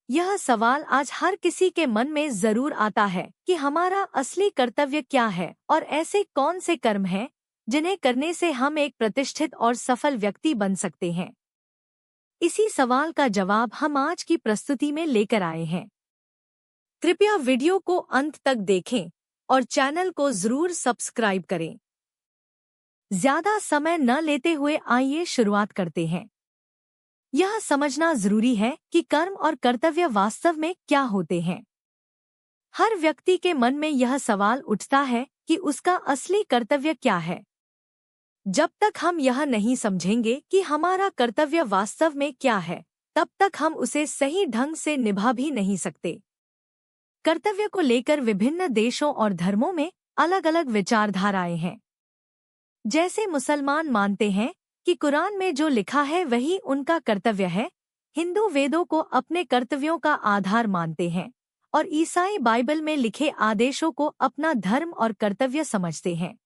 यह सवाल आज हर किसी के मन में जरूर आता है कि हमारा असली कर्तव्य क्या है और ऐसे कौन से कर्म हैं जिन्हें करने से हम एक प्रतिष्ठित और सफल व्यक्ति बन सकते हैं। इसी सवाल का जवाब हम आज की प्रस्तुति में लेकर आए हैं। कृपया वीडियो को अंत तक देखें और चैनल को जरूर सब्सक्राइब करें। ज्यादा समय न लेते हुए आइए शुरुआत करते हैं। यह समझना जरूरी है कि कर्म और कर्तव्य वास्तव में क्या होते हैं। हर व्यक्ति के मन में यह सवाल उठता है कि उसका असली कर्तव्य क्या है। जब तक हम यह नहीं समझेंगे कि हमारा कर्तव्य वास्तव में क्या है, तब तक हम उसे सही ढंग से निभा भी नहीं सकते। कर्तव्य को लेकर विभिन्न देशों और धर्मों में अलग अलग विचारधाराएं हैं। जैसे मुसलमान मानते हैं कि कुरान में जो लिखा है वही उनका कर्तव्य है, हिंदू वेदों को अपने कर्तव्यों का आधार मानते हैं और ईसाई बाइबल में लिखे आदेशों को अपना धर्म और कर्तव्य समझते हैं।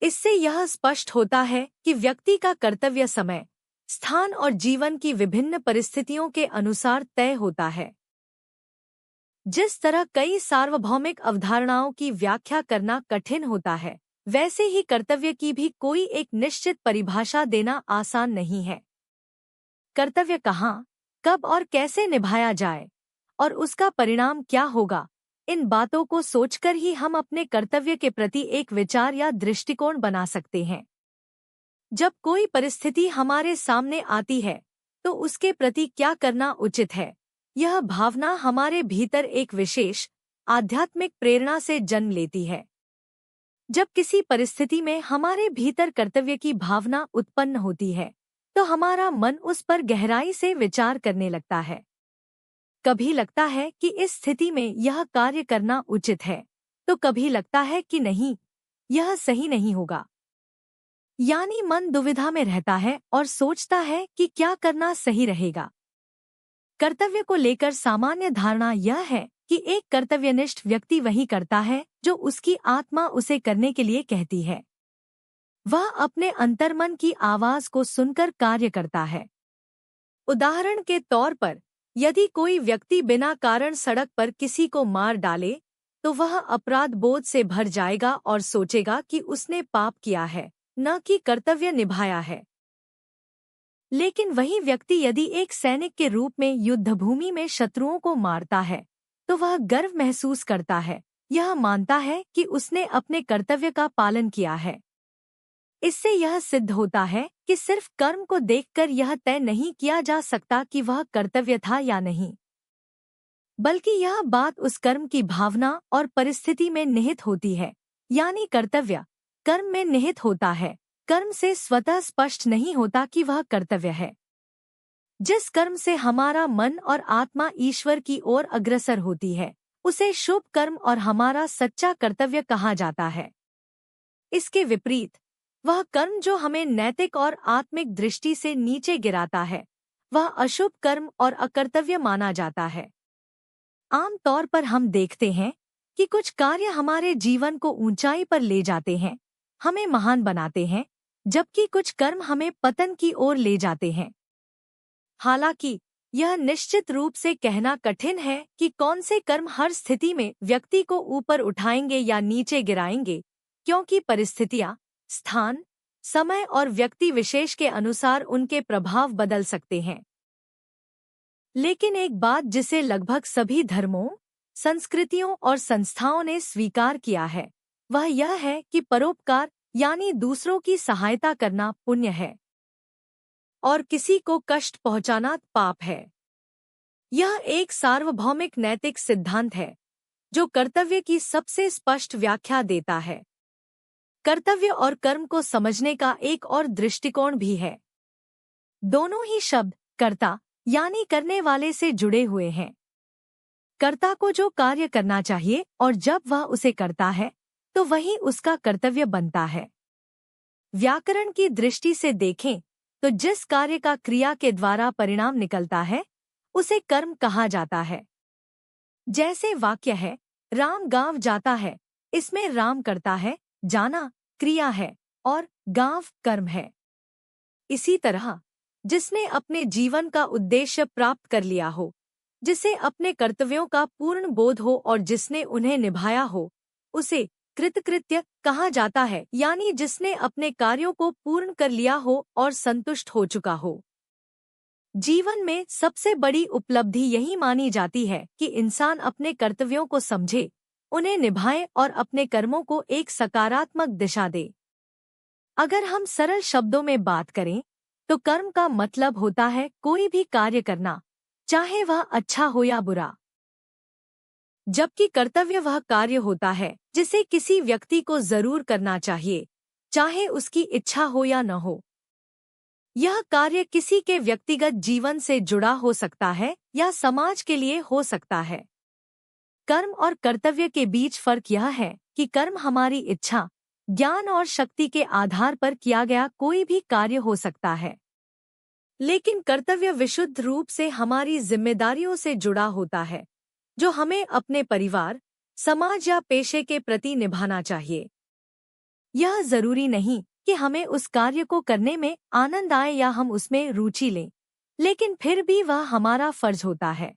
इससे यह स्पष्ट होता है कि व्यक्ति का कर्तव्य समय, स्थान और जीवन की विभिन्न परिस्थितियों के अनुसार तय होता है। जिस तरह कई सार्वभौमिक अवधारणाओं की व्याख्या करना कठिन होता है, वैसे ही कर्तव्य की भी कोई एक निश्चित परिभाषा देना आसान नहीं है। कर्तव्य कहाँ, कब और कैसे निभाया जाए और उसका परिणाम क्या होगा, इन बातों को सोचकर ही हम अपने कर्तव्य के प्रति एक विचार या दृष्टिकोण बना सकते हैं। जब कोई परिस्थिति हमारे सामने आती है तो उसके प्रति क्या करना उचित है, यह भावना हमारे भीतर एक विशेष आध्यात्मिक प्रेरणा से जन्म लेती है। जब किसी परिस्थिति में हमारे भीतर कर्तव्य की भावना उत्पन्न होती है तो हमारा मन उस पर गहराई से विचार करने लगता है। कभी लगता है कि इस स्थिति में यह कार्य करना उचित है, तो कभी लगता है कि नहीं, यह सही नहीं होगा। यानी मन दुविधा में रहता है और सोचता है कि क्या करना सही रहेगा। कर्तव्य को लेकर सामान्य धारणा यह है कि एक कर्तव्यनिष्ठ व्यक्ति वही करता है जो उसकी आत्मा उसे करने के लिए कहती है। वह अपने अंतर्मन की आवाज को सुनकर कार्य करता है। उदाहरण के तौर पर, यदि कोई व्यक्ति बिना कारण सड़क पर किसी को मार डाले तो वह अपराध बोध से भर जाएगा और सोचेगा कि उसने पाप किया है, न कि कर्तव्य निभाया है। लेकिन वही व्यक्ति यदि एक सैनिक के रूप में युद्धभूमि में शत्रुओं को मारता है तो वह गर्व महसूस करता है, यह मानता है कि उसने अपने कर्तव्य का पालन किया है। इससे यह सिद्ध होता है कि सिर्फ कर्म को देखकर यह तय नहीं किया जा सकता कि वह कर्तव्य था या नहीं, बल्कि यह बात उस कर्म की भावना और परिस्थिति में निहित होती है। यानी कर्तव्य कर्म में निहित होता है, कर्म से स्वतः स्पष्ट नहीं होता कि वह कर्तव्य है। जिस कर्म से हमारा मन और आत्मा ईश्वर की ओर अग्रसर होती है, उसे शुभ कर्म और हमारा सच्चा कर्तव्य कहा जाता है। इसके विपरीत, वह कर्म जो हमें नैतिक और आत्मिक दृष्टि से नीचे गिराता है, वह अशुभ कर्म और अकर्तव्य माना जाता है। आम तौर पर हम देखते हैं कि कुछ कार्य हमारे जीवन को ऊंचाई पर ले जाते हैं, हमें महान बनाते हैं, जबकि कुछ कर्म हमें पतन की ओर ले जाते हैं। हालांकि यह निश्चित रूप से कहना कठिन है कि कौन से कर्म हर स्थिति में व्यक्ति को ऊपर उठाएंगे या नीचे गिराएंगे, क्योंकि परिस्थितियां, स्थान, समय और व्यक्ति विशेष के अनुसार उनके प्रभाव बदल सकते हैं। लेकिन एक बात जिसे लगभग सभी धर्मों, संस्कृतियों और संस्थाओं ने स्वीकार किया है, वह यह है कि परोपकार यानी दूसरों की सहायता करना पुण्य है और किसी को कष्ट पहुंचाना पाप है। यह एक सार्वभौमिक नैतिक सिद्धांत है जो कर्तव्य की सबसे स्पष्ट व्याख्या देता है। कर्तव्य और कर्म को समझने का एक और दृष्टिकोण भी है। दोनों ही शब्द कर्ता यानी करने वाले से जुड़े हुए हैं। कर्ता को जो कार्य करना चाहिए और जब वह उसे करता है तो वही उसका कर्तव्य बनता है। व्याकरण की दृष्टि से देखें तो जिस कार्य का क्रिया के द्वारा परिणाम निकलता है उसे कर्म कहा जाता है। जैसे वाक्य है, राम गांव जाता है, इसमें राम करता है, जाना क्रिया है और गांव कर्म है। इसी तरह जिसने अपने जीवन का उद्देश्य प्राप्त कर लिया हो, जिसे अपने कर्तव्यों का पूर्ण बोध हो और जिसने उन्हें निभाया हो, उसे कृतकृत्य कहा जाता है, यानी जिसने अपने कार्यों को पूर्ण कर लिया हो और संतुष्ट हो चुका हो। जीवन में सबसे बड़ी उपलब्धि यही मानी जाती है कि इंसान अपने कर्तव्यों को समझे, उन्हें निभाए और अपने कर्मों को एक सकारात्मक दिशा दे। अगर हम सरल शब्दों में बात करें, तो कर्म का मतलब होता है कोई भी कार्य करना, चाहे वह अच्छा हो या बुरा। जबकि कर्तव्य वह कार्य होता है जिसे किसी व्यक्ति को जरूर करना चाहिए, चाहे उसकी इच्छा हो या न हो। यह कार्य किसी के व्यक्तिगत जीवन से जुड़ा हो सकता है या समाज के लिए हो सकता है। कर्म और कर्तव्य के बीच फर्क यह है कि कर्म हमारी इच्छा, ज्ञान और शक्ति के आधार पर किया गया कोई भी कार्य हो सकता है, लेकिन कर्तव्य विशुद्ध रूप से हमारी जिम्मेदारियों से जुड़ा होता है, जो हमें अपने परिवार, समाज या पेशे के प्रति निभाना चाहिए। यह जरूरी नहीं कि हमें उस कार्य को करने में आनंद आए या हम उसमें रुचि लें, लेकिन फिर भी वह हमारा फर्ज होता है।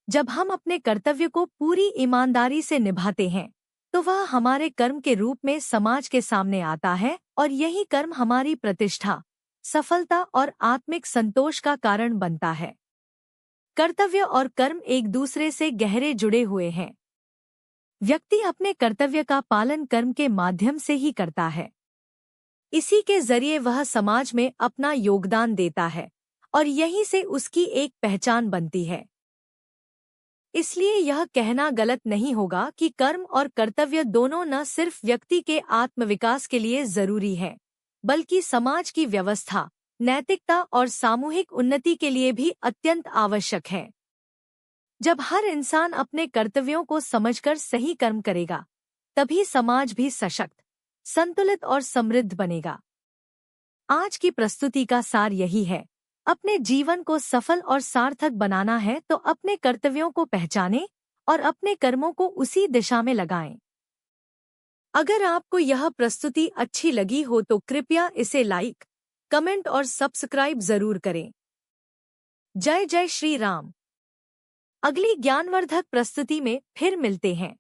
जब हम अपने कर्तव्य को पूरी ईमानदारी से निभाते हैं, तो वह हमारे कर्म के रूप में समाज के सामने आता है और यही कर्म हमारी प्रतिष्ठा, सफलता और आत्मिक संतोष का कारण बनता है। कर्तव्य और कर्म एक दूसरे से गहरे जुड़े हुए हैं। व्यक्ति अपने कर्तव्य का पालन कर्म के माध्यम से ही करता है। इसी के जरिए वह समाज में अपना योगदान देता है और यहीं से उसकी एक पहचान बनती है। इसलिए यह कहना गलत नहीं होगा कि कर्म और कर्तव्य दोनों न सिर्फ व्यक्ति के आत्मविकास के लिए जरूरी है, बल्कि समाज की व्यवस्था, नैतिकता और सामूहिक उन्नति के लिए भी अत्यंत आवश्यक है। जब हर इंसान अपने कर्तव्यों को समझकर सही कर्म करेगा, तभी समाज भी सशक्त, संतुलित और समृद्ध बनेगा। आज की प्रस्तुति का सार यही है, अपने जीवन को सफल और सार्थक बनाना है तो अपने कर्तव्यों को पहचानें और अपने कर्मों को उसी दिशा में लगाएं। अगर आपको यह प्रस्तुति अच्छी लगी हो तो कृपया इसे लाइक, कमेंट और सब्सक्राइब जरूर करें। जय जय श्री राम। अगली ज्ञानवर्धक प्रस्तुति में फिर मिलते हैं।